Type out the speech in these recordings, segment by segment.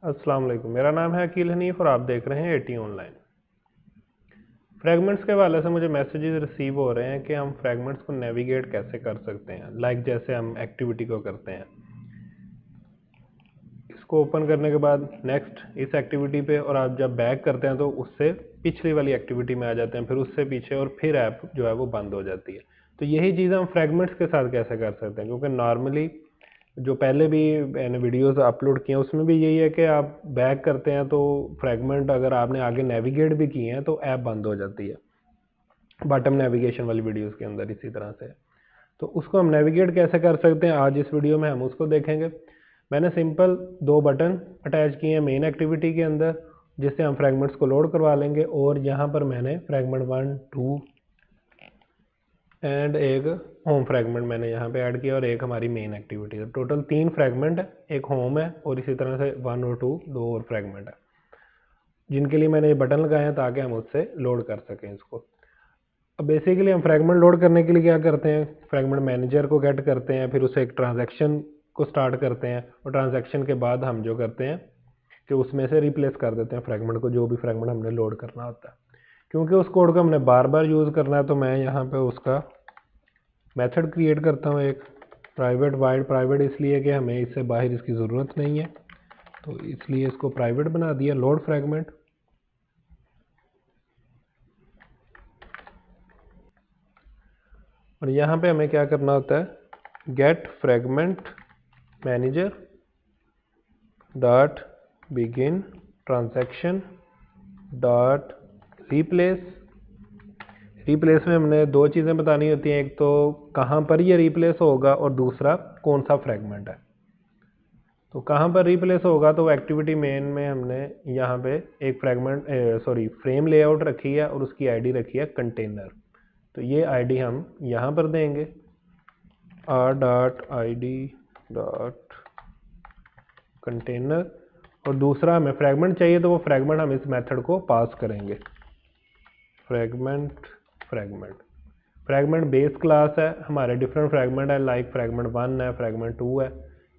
अस्सलाम वालेकुम। मेरा नाम है अकील हनीफ और आप देख रहे हैं एटी ऑनलाइन। फ्रैगमेंट्स के हवाले से मुझे मैसेजेस रिसीव हो रहे हैं कि हम फ्रैगमेंट्स को नेविगेट कैसे कर सकते हैं, जैसे हम एक्टिविटी को करते हैं। इसको ओपन करने के बाद नेक्स्ट इस एक्टिविटी पे, और आप जब बैक करते हैं तो उससे पिछली वाली एक्टिविटी में आ जाते हैं, फिर उससे पीछे, और फिर ऐप जो है वो बंद हो जाती है। तो यही चीज़ हम फ्रैगमेंट्स के साथ कैसे कर सकते हैं, क्योंकि नॉर्मली जो पहले भी मैंने वीडियोस अपलोड किए हैं उसमें भी यही है कि आप बैक करते हैं तो फ्रैगमेंट अगर आपने आगे नेविगेट भी किए हैं तो ऐप बंद हो जाती है, बॉटम नेविगेशन वाली वीडियोस के अंदर इसी तरह से। तो उसको हम नेविगेट कैसे कर सकते हैं, आज इस वीडियो में हम उसको देखेंगे। मैंने सिंपल दो बटन अटैच किए हैं मेन एक्टिविटी के अंदर, जिससे हम फ्रैगमेंट्स को लोड करवा लेंगे। और यहाँ पर मैंने फ्रैगमेंट 1, 2 एंड एक होम फ्रैगमेंट मैंने यहाँ पे ऐड किया, और एक हमारी मेन एक्टिविटी है। टोटल 3 फ्रैगमेंट है, एक होम है और इसी तरह से 1 और 2 दो और फ्रैगमेंट है, जिनके लिए मैंने ये बटन लगाए हैं ताकि हम उससे लोड कर सकें इसको। अब बेसिकली हम फ्रैगमेंट लोड करने के लिए क्या करते हैं, फ्रैगमेंट मैनेजर को गेट करते हैं, फिर उसे एक ट्रांजैक्शन को स्टार्ट करते हैं, और ट्रांजैक्शन के बाद हम जो करते हैं कि उसमें से रिप्लेस कर देते हैं फ्रैगमेंट को, जो भी फ्रैगमेंट हमने लोड करना होता है। क्योंकि उस कोड को हमने बार बार यूज़ करना है तो मैं यहाँ पे उसका मेथड क्रिएट करता हूँ एक प्राइवेट वाइड। प्राइवेट इसलिए कि हमें इससे बाहर इसकी ज़रूरत नहीं है, तो इसलिए इसको प्राइवेट बना दिया, लोड फ्रैगमेंट। और यहाँ पे हमें क्या करना होता है, get fragment manager dot begin transaction dot replace. Replace में हमने दो चीज़ें बतानी होती हैं, एक तो कहाँ पर ये रिप्लेस होगा और दूसरा कौन सा फ्रैगमेंट है। तो कहाँ पर रिप्लेस होगा, तो एक्टिविटी मेन में हमने यहाँ पे एक फ्रेम लेआउट रखी है और उसकी आईडी रखी है कंटेनर। तो ये आईडी हम यहाँ पर देंगे r.id.container, और दूसरा हमें फ्रैगमेंट चाहिए तो वो फ्रैगमेंट हम इस मेथड को पास करेंगे। फ्रैगमेंट बेस क्लास है, हमारे डिफरेंट फ्रैगमेंट है, लाइक फ्रैगमेंट 1 है, फ्रैगमेंट 2 है,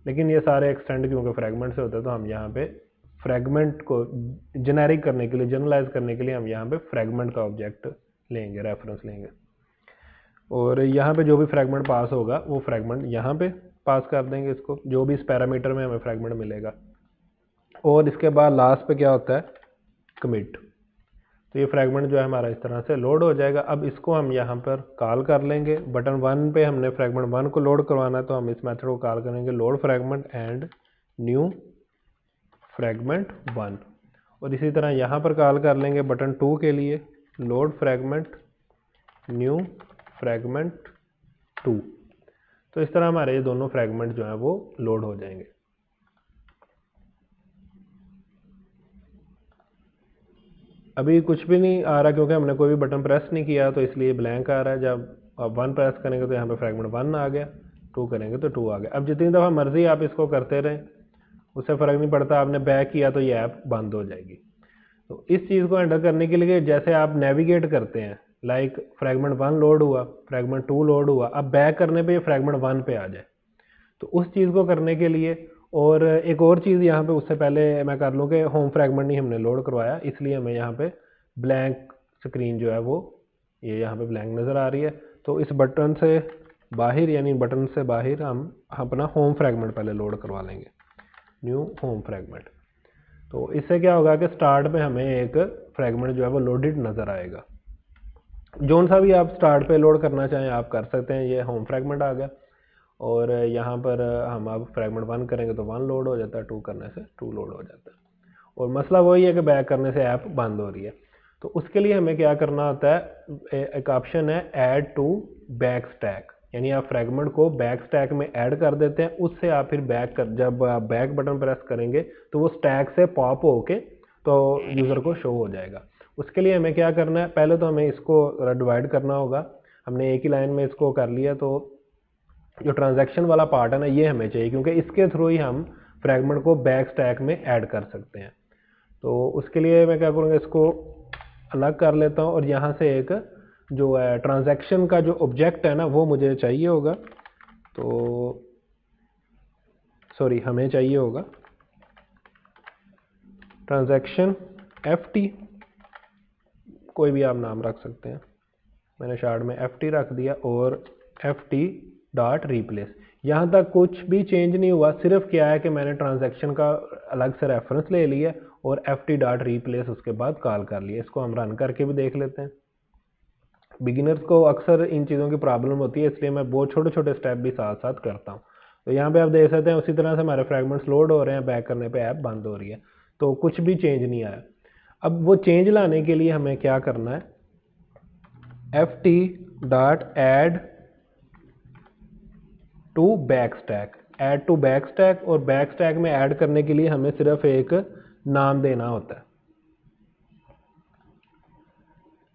लेकिन ये सारे एक्सटेंड क्योंकि फ्रैगमेंट से होते हैं तो हम यहाँ पे फ्रैगमेंट को जेनेरिक करने के लिए, जनरलाइज करने के लिए हम यहाँ पे फ्रैगमेंट का ऑब्जेक्ट लेंगे, रेफरेंस लेंगे। और यहाँ पे जो भी फ्रैगमेंट पास होगा वो फ्रैगमेंट यहाँ पे पास कर देंगे इसको, जो भी इस पैरामीटर में हमें फ्रैगमेंट मिलेगा। और इसके बाद लास्ट पे क्या होता है, कमिट। तो ये फ्रैगमेंट जो है हमारा इस तरह से लोड हो जाएगा। अब इसको हम यहाँ पर कॉल कर लेंगे। बटन 1 पे हमने फ्रैगमेंट 1 को लोड करवाना है तो हम इस मेथड को कॉल करेंगे, load fragment and new fragment 1। और इसी तरह यहाँ पर कॉल कर लेंगे बटन 2 के लिए, लोड फ्रैगमेंट न्यू फ्रैगमेंट 2। तो इस तरह हमारे ये दोनों फ्रैगमेंट जो है वो लोड हो जाएंगे। अभी कुछ भी नहीं आ रहा क्योंकि हमने कोई भी बटन प्रेस नहीं किया, तो इसलिए ब्लैंक आ रहा है। जब आप 1 प्रेस करेंगे तो यहाँ पे फ्रैगमेंट 1 आ गया, 2 करेंगे तो 2 आ गया। अब जितनी दफ़ा मर्जी आप इसको करते रहें, उससे फ़र्क नहीं पड़ता। आपने बैक किया तो ये ऐप बंद हो जाएगी। तो इस चीज़ को हैंडल करने के लिए जैसे आप नेविगेट करते हैं, लाइक फ्रैगमेंट 1 लोड हुआ, फ्रैगमेंट 2 लोड हुआ, अब बैक करने पे ये फ्रैगमेंट 1 पे आ जाए, तो उस चीज़ को करने के लिए, और एक और चीज़ यहाँ पे उससे पहले मैं कर लूँ कि होम फ्रैगमेंट नहीं हमने लोड करवाया, इसलिए हमें यहाँ पे ब्लैंक स्क्रीन जो है वो ये यहाँ पे ब्लैंक नज़र आ रही है। तो इस बटन से बाहर, यानी बटन से बाहर हम अपना होम फ्रैगमेंट पहले लोड करवा लेंगे, न्यू होम फ्रैगमेंट। तो इससे क्या होगा कि स्टार्ट में हमें एक फ्रैगमेंट जो है वो लोडेड नज़र आएगा। जोन सा भी आप स्टार्ट पे लोड करना चाहें आप कर सकते हैं। ये होम फ्रैगमेंट आ गया, और यहाँ पर हम अब फ्रैगमेंट 1 करेंगे तो 1 लोड हो जाता है, 2 करने से 2 लोड हो जाता है। और मसला वही है कि बैक करने से ऐप बंद हो रही है। तो उसके लिए हमें क्या करना होता है, एक ऑप्शन है ऐड टू बैक स्टैक, यानी आप फ्रैगमेंट को बैक स्टैक में ऐड कर देते हैं। उससे आप फिर जब आप बैक बटन प्रेस करेंगे तो वो स्टैक से पॉप होके तो यूज़र को शो हो जाएगा। उसके लिए हमें क्या करना है, पहले तो हमें इसको डिवाइड करना होगा। हमने एक ही लाइन में इसको कर लिया, तो जो ट्रांजैक्शन वाला पार्ट है ना, ये हमें चाहिए, क्योंकि इसके थ्रू ही हम फ्रैगमेंट को बैक स्टैक में ऐड कर सकते हैं। तो उसके लिए मैं क्या करूँगा, इसको अलग कर लेता हूँ, और यहाँ से एक जो है ट्रांजैक्शन का जो ऑब्जेक्ट है ना वो मुझे चाहिए होगा। तो सॉरी, हमें चाहिए होगा। ट्रांजैक्शन FT, कोई भी आप नाम रख सकते हैं, मैंने शार्ट में FT रख दिया, और FT डॉट रिप्लेस। यहाँ तक कुछ भी चेंज नहीं हुआ, सिर्फ क्या है कि मैंने ट्रांजैक्शन का अलग से रेफरेंस ले लिया और FT डॉट रिप्लेस उसके बाद कॉल कर लिया। इसको हम रन करके भी देख लेते हैं। बिगिनर्स को अक्सर इन चीज़ों की प्रॉब्लम होती है, इसलिए मैं बहुत छोटे छोटे स्टेप भी साथ साथ करता हूँ। तो यहाँ पे आप देख सकते हैं उसी तरह से हमारे फ्रैगमेंट्स लोड हो रहे हैं, बैक करने पे ऐप बंद हो रही है, तो कुछ भी चेंज नहीं आया। अब वो चेंज लाने के लिए हमें क्या करना है, FT dot add to back stack, add to back stack, और बैक स्टैक में ऐड करने के लिए हमें सिर्फ एक नाम देना होता है,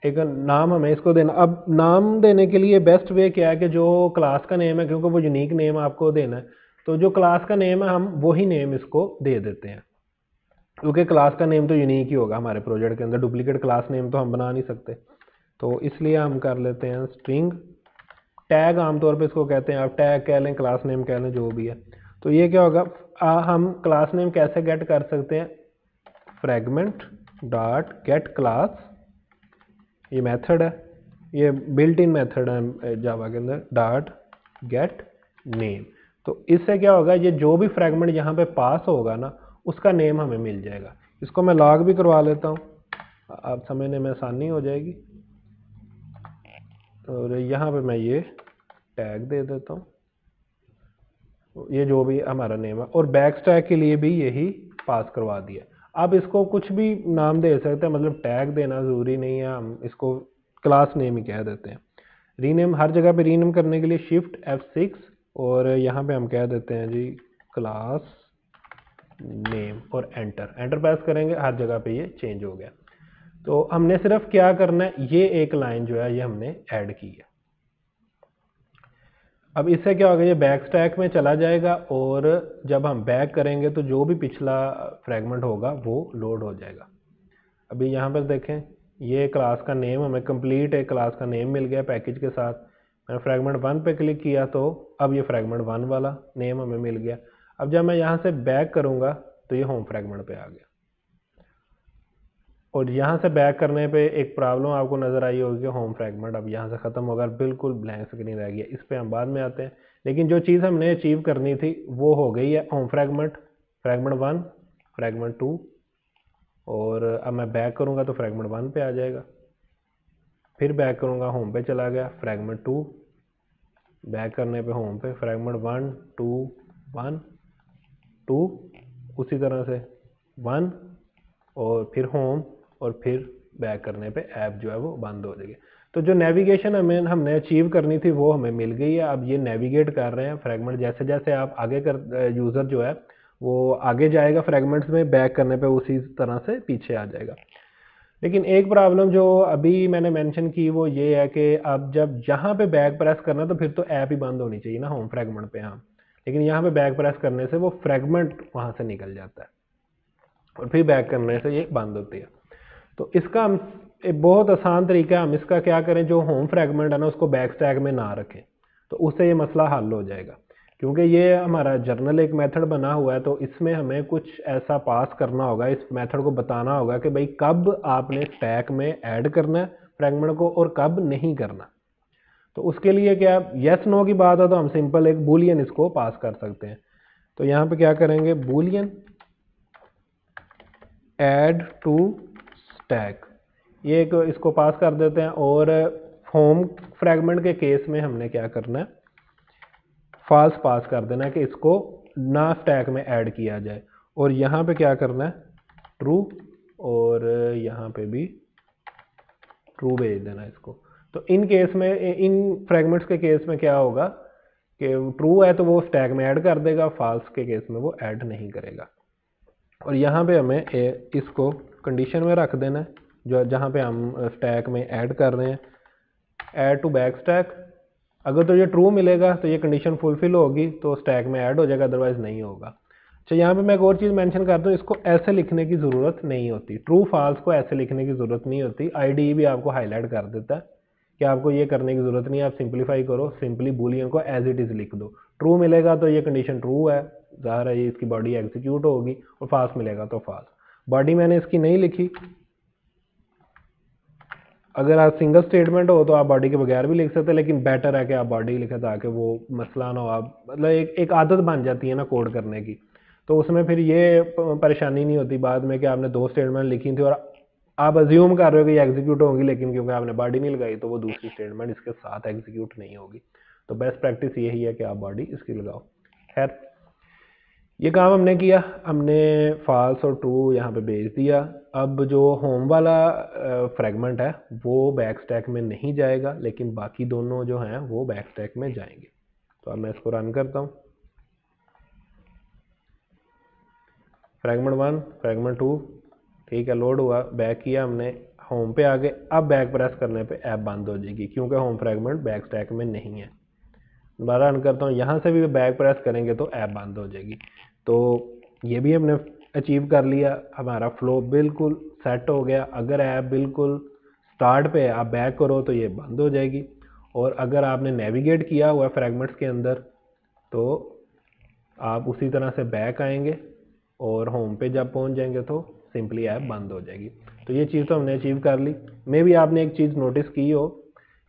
एक नाम हमें इसको देना। अब नाम देने के लिए बेस्ट वे क्या है कि जो क्लास का नेम है, क्योंकि वो यूनिक नेम आपको देना है, तो जो क्लास का नेम है हम वही नेम इसको दे देते हैं, क्योंकि क्लास का नेम तो यूनिक ही होगा हमारे प्रोजेक्ट के अंदर, डुप्लीकेट क्लास नेम तो हम बना नहीं सकते। तो इसलिए हम कर लेते हैं स्ट्रिंग टैग, आमतौर पे इसको कहते हैं, आप टैग कह लें, क्लास नेम कह लें, जो भी है। तो ये क्या होगा, हम क्लास नेम कैसे गेट कर सकते हैं, फ्रैगमेंट डॉट गेट क्लास, ये मेथड है, ये बिल्ट इन मेथड है जावा के अंदर, डॉट गेट नेम। तो इससे क्या होगा, ये जो भी फ्रैगमेंट यहाँ पे पास होगा ना, उसका नेम हमें मिल जाएगा। इसको मैं लॉग भी करवा लेता हूँ, आप समझने में आसानी हो जाएगी। और यहाँ पे मैं ये टैग दे देता हूँ, ये जो भी हमारा नेम है, और बैक स्टैक के लिए भी यही पास करवा दिया। आप इसको कुछ भी नाम दे सकते हैं, मतलब टैग देना ज़रूरी नहीं है, हम इसको क्लास नेम ही कह देते हैं। रीनेम, हर जगह पे रीनेम करने के लिए शिफ्ट F6, और यहाँ पे हम कह देते हैं जी क्लास नेम, और एंटर प्रेस करेंगे, हर जगह पे ये चेंज हो गया। तो हमने सिर्फ क्या करना है, ये एक लाइन जो है ये हमने ऐड की है। अब इससे क्या होगा, ये बैक स्टैक में चला जाएगा, और जब हम बैक करेंगे तो जो भी पिछला फ्रैगमेंट होगा वो लोड हो जाएगा। अभी यहाँ पर देखें, ये क्लास का नेम हमें कंप्लीट एक क्लास का नेम मिल गया पैकेज के साथ। मैंने फ्रैगमेंट 1 पे क्लिक किया तो अब ये फ्रैगमेंट 1 वाला नेम हमें मिल गया। अब जब मैं यहाँ से बैक करूँगा तो ये होम फ्रैगमेंट पे आ गया। और यहाँ से बैक करने पे एक प्रॉब्लम आपको नज़र आई होगी कि होम फ्रैगमेंट अब यहाँ से ख़त्म होगा, बिल्कुल ब्लैंक स्क्रीन रह गया। इस पर हम बाद में आते हैं, लेकिन जो चीज़ हमने अचीव करनी थी वो हो गई है। होम फ्रैगमेंट, फ्रैगमेंट 1, फ्रैगमेंट 2, और अब मैं बैक करूँगा तो फ्रैगमेंट 1 पे आ जाएगा, फिर बैक करूँगा होम पे चला गया, फ्रैगमेंट 2, बैक करने पे होम पे, फ्रैगमेंट 1 2 1 2, उसी तरह से 1, और फिर होम, और फिर बैक करने पे ऐप जो है वो बंद हो जाएगी। तो जो नेविगेशन हमने अचीव करनी थी वो हमें मिल गई है। अब ये नेविगेट कर रहे हैं फ्रैगमेंट, जैसे जैसे आप आगे कर यूज़र जो है वो आगे जाएगा फ्रैगमेंट्स में, बैक करने पे उसी तरह से पीछे आ जाएगा। लेकिन एक प्रॉब्लम जो अभी मैंने मेंशन की वो ये है कि अब जब यहाँ पे बैक प्रेस करना तो फिर तो ऐप ही बंद होनी चाहिए ना होम फ्रैगमेंट पे, हाँ, लेकिन यहाँ पे बैक प्रेस करने से वो फ्रैगमेंट वहाँ से निकल जाता है और फिर बैक करने से ये बंद होती है। तो इसका हम एक बहुत आसान तरीका है, हम इसका क्या करें, जो होम फ्रैगमेंट है ना उसको बैक स्टैक में ना रखें, तो उससे ये मसला हल हो जाएगा। क्योंकि ये हमारा जर्नल एक मेथड बना हुआ है, तो इसमें हमें कुछ ऐसा पास करना होगा, इस मेथड को बताना होगा कि भाई कब आपने स्टैक में ऐड करना है फ्रैगमेंट को और कब नहीं करना। तो उसके लिए क्या, यस नो की बात है तो हम सिंपल एक बूलियन इसको पास कर सकते हैं। तो यहाँ पे क्या करेंगे, बूलियन ऐड टू स्टैक, ये एक इसको पास कर देते हैं। और होम फ्रैगमेंट के केस में हमने क्या करना है, फॉल्स पास कर देना है कि इसको ना स्टैक में ऐड किया जाए। और यहाँ पे क्या करना है, ट्रू, और यहाँ पे भी ट्रू भेज देना इसको। तो इन केस में, इन फ्रैगमेंट्स के केस में क्या होगा कि ट्रू है तो वो स्टैक में ऐड कर देगा, फॉल्स के केस में वो ऐड नहीं करेगा। और यहाँ पे हमें इसको कंडीशन में रख देना है, जो जहाँ पे हम स्टैक में ऐड कर रहे हैं, ऐड टू बैक स्टैक। अगर तो ये ट्रू मिलेगा तो ये कंडीशन फुलफिल होगी तो स्टैक में ऐड हो जाएगा, अदरवाइज नहीं होगा। अच्छा, यहाँ पे मैं एक और चीज़ मेंशन करता हूँ, इसको ऐसे लिखने की ज़रूरत नहीं होती, ट्रू फॉल्स को ऐसे लिखने की ज़रूरत नहीं होती। IDE भी आपको हाईलाइट कर देता है कि आपको ये करने की ज़रूरत नहीं है, आप सिंप्लीफाई करो, सिंपली बूलियन को एज इट इज़ लिख दो। ट्रू मिलेगा तो ये कंडीशन ट्रू है, ज़ाहिर है ये इसकी बॉडी एग्जीक्यूट होगी, और फॉल्स मिलेगा तो फॉल्स। बॉडी मैंने इसकी नहीं लिखी। अगर आप सिंगल स्टेटमेंट हो तो आप बॉडी के बगैर भी लिख सकते हैं, लेकिन बेटर है कि आप बॉडी लिखें ताकि वो मसला ना हो। आप मतलब एक आदत बन जाती है ना कोड करने की, तो उसमें फिर ये परेशानी नहीं होती बाद में कि आपने 2 स्टेटमेंट लिखी थी और आप अज्यूम कर रहे हो कि ये एग्जीक्यूट होंगी, लेकिन क्योंकि आपने बॉडी नहीं लगाई तो वो दूसरी स्टेटमेंट इसके साथ एग्जीक्यूट नहीं होगी। तो बेस्ट प्रैक्टिस यही है कि आप बॉडी इसकी लगाओ। खैर, ये काम हमने किया, हमने फॉल्स और ट्रू यहाँ पे भेज दिया। अब जो होम वाला फ्रेगमेंट है वो बैक स्टैक में नहीं जाएगा, लेकिन बाकी दोनों जो हैं वो बैक स्टैक में जाएंगे। तो अब मैं इसको रन करता हूँ। फ्रेगमेंट 1, फ्रेगमेंट 2, ठीक है, लोड हुआ, बैक किया हमने, होम पे आ गए। अब बैक प्रेस करने पे ऐप बंद हो जाएगी क्योंकि होम फ्रेगमेंट बैक स्टैक में नहीं है। दोबारा रन करता हूँ, यहाँ से भी बैक प्रेस करेंगे तो ऐप बंद हो जाएगी। तो ये भी हमने अचीव कर लिया, हमारा फ्लो बिल्कुल सेट हो गया। अगर ऐप बिल्कुल स्टार्ट पे आप बैक करो तो ये बंद हो जाएगी, और अगर आपने नेविगेट किया हुआ फ्रेगमेंट्स के अंदर तो आप उसी तरह से बैक आएंगे और होम पे जब पहुंच जाएंगे तो सिंपली ऐप बंद हो जाएगी। तो ये चीज़ तो हमने अचीव कर ली। मे भी आपने एक चीज़ नोटिस की हो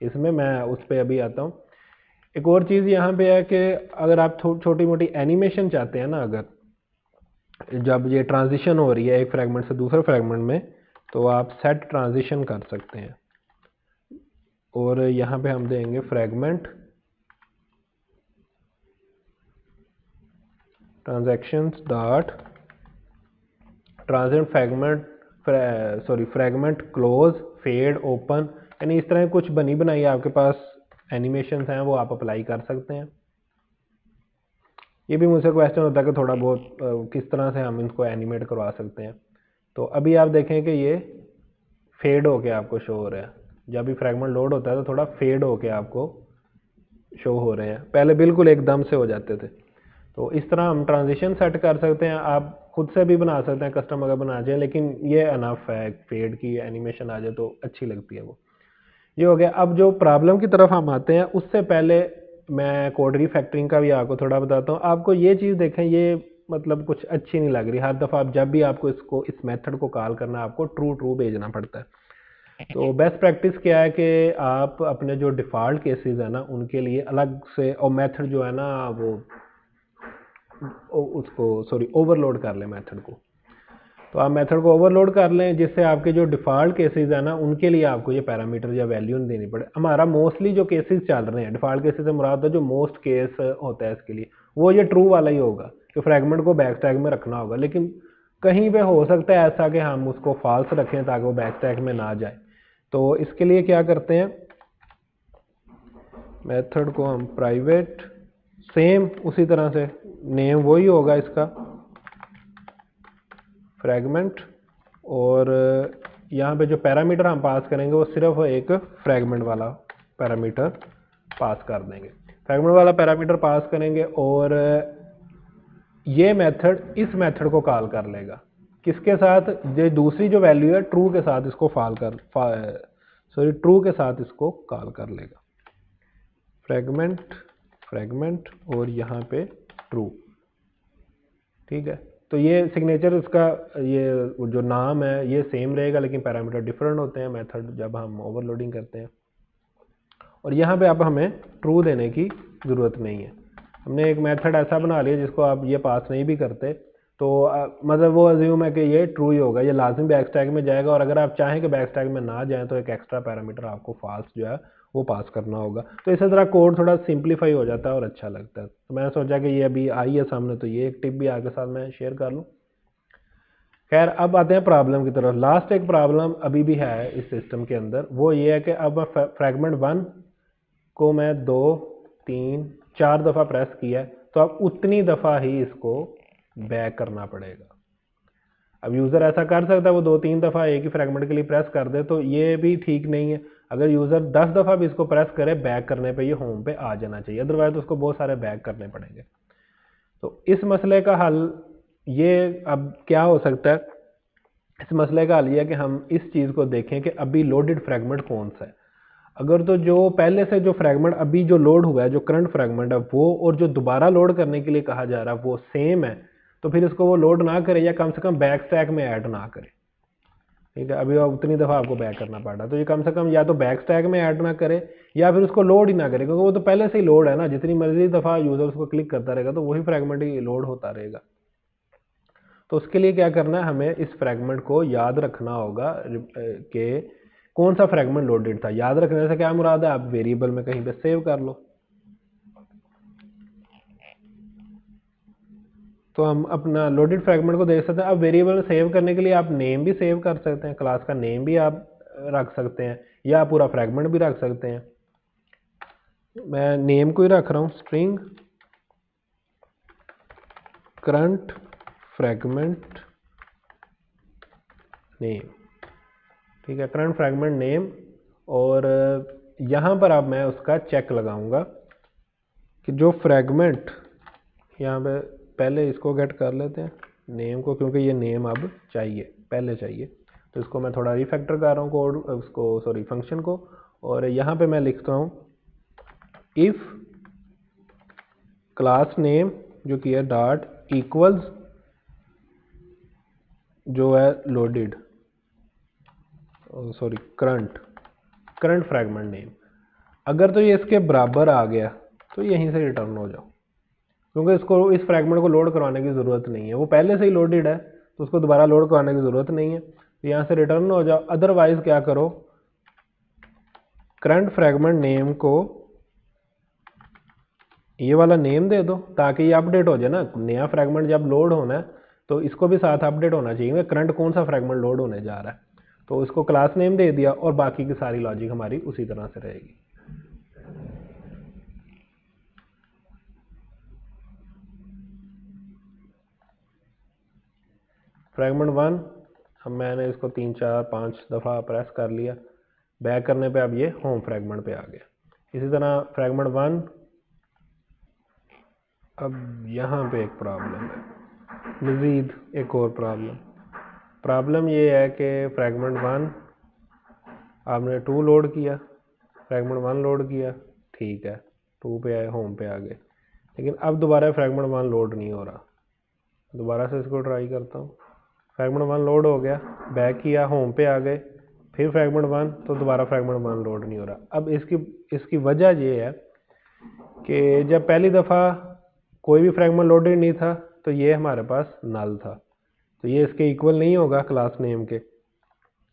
इसमें, मैं उस पर अभी आता हूँ। एक और चीज़ यहाँ पे है कि अगर आप छोटी मोटी एनिमेशन चाहते हैं ना, अगर जब ये ट्रांजिशन हो रही है एक फ्रेगमेंट से दूसरे फ्रेगमेंट में, तो आप सेट ट्रांजिशन कर सकते हैं। और यहाँ पे हम देंगे fragment transactions dot transit fragment fragment close fade open, यानी इस तरह कुछ बनी बनाई आपके पास एनिमेशन हैं वो आप अप्लाई कर सकते हैं। ये भी मुझसे क्वेश्चन होता है कि थोड़ा बहुत किस तरह से हम इनको एनिमेट करवा सकते हैं। तो अभी आप देखें कि ये फेड होके आपको शो हो रहा है। जब भी फ्रेगमेंट लोड होता है तो थोड़ा फेड होके आपको शो हो रहे हैं, पहले बिल्कुल एकदम से हो जाते थे। तो इस तरह हम ट्रांजिशन सेट कर सकते हैं। आप खुद से भी बना सकते हैं कस्टम अगर बना जाए, लेकिन ये अनफ है, फेड की एनिमेशन आ जाए तो अच्छी लगती है वो। ये हो गया। अब जो प्रॉब्लम की तरफ हम आते हैं उससे पहले मैं कोड रीफैक्टरिंग का भी आपको थोड़ा बताता हूँ। आपको ये चीज़ देखें, ये मतलब कुछ अच्छी नहीं लग रही। हर दफ़ा आप जब भी आपको इस मेथड को कॉल करना है आपको ट्रू ट्रू भेजना पड़ता है। तो बेस्ट प्रैक्टिस क्या है कि आप अपने जो डिफ़ॉल्ट केसेस है ना उनके लिए अलग से, और मेथड जो है ना वो उसको ओवरलोड कर लें मेथड को। तो आप मेथड को ओवरलोड कर लें जिससे आपके जो डिफ़ॉल्ट केसेस है ना उनके लिए आपको ये पैरामीटर या वैल्यू नहीं देनी पड़े। हमारा मोस्टली जो केसेस चल रहे हैं, डिफ़ॉल्ट केसेस से मुराद है जो मोस्ट केस होता है इसके लिए, वो ये ट्रू वाला ही होगा कि फ्रेगमेंट को बैक स्टैक में रखना होगा। लेकिन कहीं पे हो सकता है ऐसा कि हम उसको फॉल्स रखें ताकि वो बैक स्टैक में ना जाए। तो इसके लिए क्या करते हैं, मेथड को हम प्राइवेट, सेम उसी तरह से नेम वही होगा इसका फ्रेगमेंट, और यहाँ पे जो पैरामीटर हम पास करेंगे वो सिर्फ एक फ्रेगमेंट वाला पैरामीटर पास कर देंगे। फ्रेगमेंट वाला पैरामीटर पास करेंगे और ये मेथड इस मेथड को कॉल कर लेगा किसके साथ, जो दूसरी जो वैल्यू है ट्रू के साथ इसको ट्रू के साथ इसको कॉल कर लेगा। फ्रेगमेंट और यहाँ पे ट्रू, ठीक है। तो ये सिग्नेचर उसका, ये जो नाम है ये सेम रहेगा लेकिन पैरामीटर डिफरेंट होते हैं मेथड जब हम ओवरलोडिंग करते हैं। और यहाँ पे अब हमें ट्रू देने की ज़रूरत नहीं है। हमने एक मेथड ऐसा बना लिया जिसको आप ये पास नहीं भी करते तो मतलब वो अज्यूम है कि ये ट्रू ही होगा, ये लाजिम बैक स्टैक में जाएगा। और अगर आप चाहें कि बैक स्टैक में ना जाए तो एक एक्स्ट्रा पैरामीटर आपको फॉल्स जो है वो पास करना होगा। तो इसी तरह कोड थोड़ा सिंप्लीफाई हो जाता है और अच्छा लगता है। तो मैंने सोचा कि ये अभी आई है सामने तो ये एक टिप भी आपके साथ मैं शेयर कर लूँ। खैर, अब आते हैं प्रॉब्लम की तरफ। लास्ट एक प्रॉब्लम अभी भी है इस सिस्टम के अंदर, वो ये है कि अब फ्रेगमेंट 1 को मैं 2 3 4 दफ़ा प्रेस किया है तो अब उतनी दफ़ा ही इसको बैक करना पड़ेगा। अब यूज़र ऐसा कर सकता है वो 2-3 दफ़ा एक ही फ्रेगमेंट के लिए प्रेस कर दे, तो ये भी ठीक नहीं है। अगर यूज़र 10 दफ़ा भी इसको प्रेस करे बैक करने पे ये होम पे आ जाना चाहिए, अदरवाइज तो उसको बहुत सारे बैक करने पड़ेंगे। तो इस मसले का हल ये अब क्या हो सकता है, इस मसले का हल ये है कि हम इस चीज़ को देखें कि अभी लोडेड फ्रेगमेंट कौन सा है। अगर तो जो पहले से जो फ्रेगमेंट अभी जो लोड हुआ है, जो करंट फ्रेगमेंट है वो, और जो दोबारा लोड करने के लिए कहा जा रहा है वो सेम है, तो फिर इसको वो लोड ना करे या कम से कम बैक स्टैक में ऐड ना करे। ठीक है, अभी उतनी दफ़ा आपको बैक करना पड़ रहा, तो ये कम से कम या तो बैक स्टैक में ऐड ना करे या फिर उसको लोड ही ना करे, क्योंकि वो तो पहले से ही लोड है ना, जितनी मर्जी दफ़ा यूज़र उसको क्लिक करता रहेगा तो वही फ्रेगमेंट ही लोड होता रहेगा। तो उसके लिए क्या करना है, हमें इस फ्रेगमेंट को याद रखना होगा कि कौन सा फ्रेगमेंट लोडेड था। याद रखने से क्या मुराद है, आप वेरिएबल में कहीं पे सेव कर लो। तो हम अपना लोडेड फ्रेगमेंट को देख सकते हैं। अब वेरिएबल में सेव करने के लिए आप नेम भी सेव कर सकते हैं, क्लास का नेम भी आप रख सकते हैं या पूरा फ्रेगमेंट भी रख सकते हैं। मैं नेम को ही रख रहा हूँ, स्ट्रिंग करंट फ्रेगमेंट नेम। ठीक है, करंट फ्रेगमेंट नेम, और यहाँ पर अब मैं उसका चेक लगाऊंगा कि जो फ्रेगमेंट यहाँ पे, पहले इसको गेट कर लेते हैं नेम को, क्योंकि ये नेम अब चाहिए, पहले चाहिए। तो इसको मैं थोड़ा रिफैक्टर कर रहा हूँ कोड उसको, सॉरी फंक्शन को, और यहाँ पे मैं लिखता हूँ इफ क्लास नेम जो कि है डॉट इक्वल्स जो है loaded, sorry current fragment name. अगर तो ये इसके बराबर आ गया तो यहीं से रिटर्न हो जाओ, क्योंकि इसको इस फ्रेगमेंट को लोड करवाने की ज़रूरत नहीं है, वो पहले से ही लोडेड है तो उसको दोबारा लोड करवाने की ज़रूरत नहीं है। तो यहाँ से रिटर्न हो जाओ। अदरवाइज क्या करो, करंट फ्रेगमेंट नेम को ये वाला नेम दे दो ताकि ये अपडेट हो जाए ना। नया फ्रेगमेंट जब लोड होना है तो इसको भी साथ अपडेट होना चाहिए, करंट कौन सा फ्रेगमेंट लोड होने जा रहा है। तो इसको क्लास नेम दे दिया और बाकी की सारी लॉजिक हमारी उसी तरह से रहेगी। फ्रेगमेंट 1, अब मैंने इसको 3 4 5 दफ़ा प्रेस कर लिया, बैक करने पे अब ये होम फ्रेगमेंट पे आ गया। इसी तरह फ्रेगमेंट 1, अब यहाँ पे एक प्रॉब्लम है, मज़ीद एक और प्रॉब्लम ये है कि फ्रेगमेंट 1 आपने 2 लोड किया, फ्रेगमेंट 1 लोड किया, ठीक है, 2 पे आए, होम पे आ गए, लेकिन अब दोबारा फ्रेगमेंट 1 लोड नहीं हो रहा। दोबारा से इसको ट्राई करता हूँ। फ्रेगमेंट 1 लोड हो गया, बैक किया, होम पे आ गए, फिर फ्रेगमेंट 1, तो दोबारा फ्रेगमेंट 1 लोड नहीं हो रहा। अब इसकी वजह ये है कि जब पहली दफ़ा कोई भी फ्रेगमेंट लोडेड नहीं था तो ये हमारे पास नल था, तो ये इसके इक्वल नहीं होगा क्लास नेम के।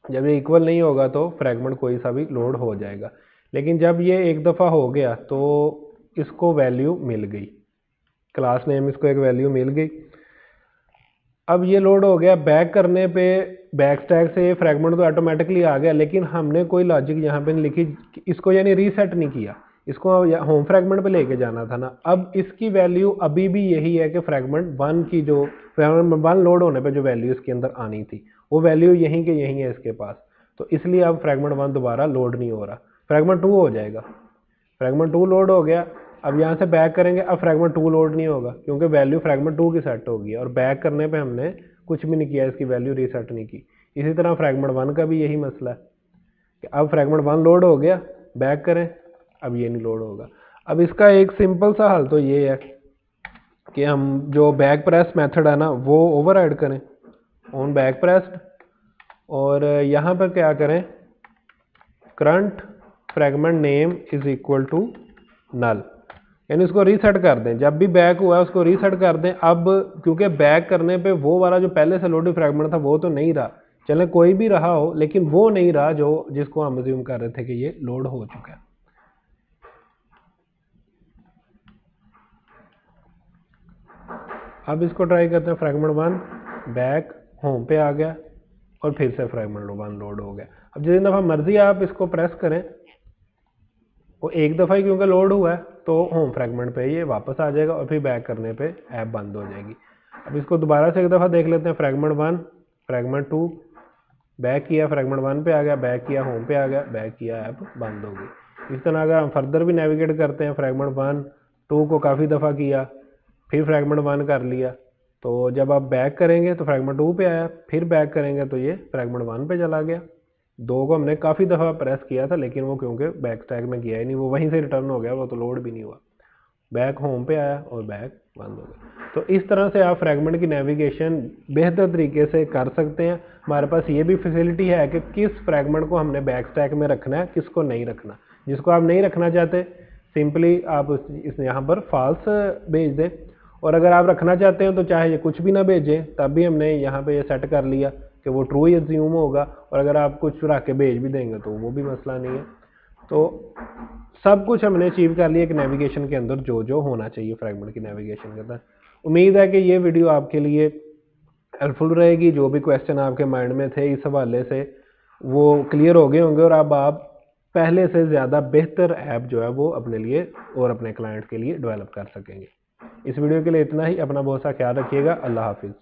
जब ये इक्वल नहीं होगा तो फ्रेगमेंट कोई सा भी लोड हो जाएगा। लेकिन जब ये एक दफ़ा हो गया तो इसको वैल्यू मिल गई, क्लास नेम इसको एक वैल्यू मिल गई। अब ये लोड हो गया, बैक करने पे बैक स्टैक से ये फ्रेगमेंट तो ऑटोमेटिकली आ गया, लेकिन हमने कोई लॉजिक यहाँ पे नहीं लिखी, इसको यानी रीसेट नहीं किया, इसको होम फ्रेगमेंट पे लेके जाना था ना। अब इसकी वैल्यू अभी भी यही है कि फ्रेगमेंट 1 की जो फ्रेगमेंट 1 लोड होने पे जो वैल्यू इसके अंदर आनी थी वो वैल्यू यहीं के यहीं है इसके पास। तो इसलिए अब फ्रेगमेंट 1 दोबारा लोड नहीं हो रहा, फ्रेगमेंट 2 हो जाएगा। फ्रेगमेंट 2 लोड हो गया, अब यहाँ से बैक करेंगे, अब फ्रेगमेंट 2 लोड नहीं होगा क्योंकि वैल्यू फ्रेगमेंट 2 की सेट होगी, और बैक करने पे हमने कुछ भी नहीं किया, इसकी वैल्यू रीसेट नहीं की। इसी तरह फ्रेगमेंट 1 का भी यही मसला है कि अब फ्रेगमेंट 1 लोड हो गया, बैक करें, अब ये नहीं लोड होगा। अब इसका एक सिंपल सा हल तो ये है कि हम जो बैक प्रेस मेथड है ना वो ओवरराइड करें ऑन बैक प्रेस्ड, और यहाँ पर क्या करें, current fragment name is equal to null, यानी उसको रीसेट कर दें। जब भी बैक हुआ है उसको रीसेट कर दें। अब क्योंकि बैक करने पे वो वाला जो पहले से लोडेड फ्रेगमेंट था वो तो नहीं रहा, चले कोई भी रहा हो लेकिन वो नहीं रहा जो जिसको हम अज्यूम कर रहे थे कि ये लोड हो चुका है। अब इसको ट्राई करते हैं, फ्रेगमेंट 1 बैक होम पे आ गया और फिर से फ्रेगमेंट 1 लोड हो गया। अब जितनी दफ़ा मर्जी आप इसको प्रेस करें, वो एक दफ़ा ही क्योंकि लोड हुआ है तो होम फ्रेगमेंट पे ये वापस आ जाएगा और फिर बैक करने पे ऐप बंद हो जाएगी। अब इसको दोबारा से एक दफ़ा देख लेते हैं, फ्रेगमेंट 1 फ्रेगमेंट 2, बैक किया फ्रेगमेंट 1 पे आ गया, बैक किया होम पे आ गया, बैक किया ऐप बंद हो गई। इस तरह अगर हम फर्दर भी नेविगेट करते हैं, फ्रेगमेंट 1 2 को काफ़ी दफ़ा किया, फिर फ्रेगमेंट 1 कर लिया, तो जब आप बैक करेंगे तो फ्रेगमेंट 2 पे आया, फिर बैक करेंगे तो ये फ्रेगमेंट 1 पे चला गया। 2 को हमने काफ़ी दफ़ा प्रेस किया था लेकिन वो क्योंकि बैक स्टैक में किया ही नहीं, वो वहीं से रिटर्न हो गया, वो तो लोड भी नहीं हुआ। बैक होम पे आया और बैक बंद हो गया। तो इस तरह से आप फ्रैगमेंट की नेविगेशन बेहतर तरीके से कर सकते हैं। हमारे पास ये भी फैसिलिटी है कि किस फ्रैगमेंट को हमने बैक स्टैक में रखना है, किसको नहीं रखना। जिसको आप नहीं रखना चाहते सिंपली आप इस यहाँ पर फॉल्स भेज दें, और अगर आप रखना चाहते हैं तो चाहे ये कुछ भी ना भेजें, तब भी हमने यहाँ पे ये सेट कर लिया कि वो ट्रू ही एज्यूम होगा, और अगर आप कुछ रख के भेज भी देंगे तो वो भी मसला नहीं है। तो सब कुछ हमने अचीव कर लिया कि नेविगेशन के अंदर जो जो होना चाहिए फ्रैगमेंट की नेविगेशन के अंदर। उम्मीद है कि ये वीडियो आपके लिए हेल्पफुल रहेगी। जो भी क्वेश्चन आपके माइंड में थे इस हवाले से वो क्लियर हो गए होंगे, और अब आप पहले से ज़्यादा बेहतर ऐप जो है वो अपने लिए और अपने क्लाइंट के लिए डेवलप कर सकेंगे। इस वीडियो के लिए इतना ही। अपना बहुत सा ख्याल रखिएगा। अल्लाह हाफिज़।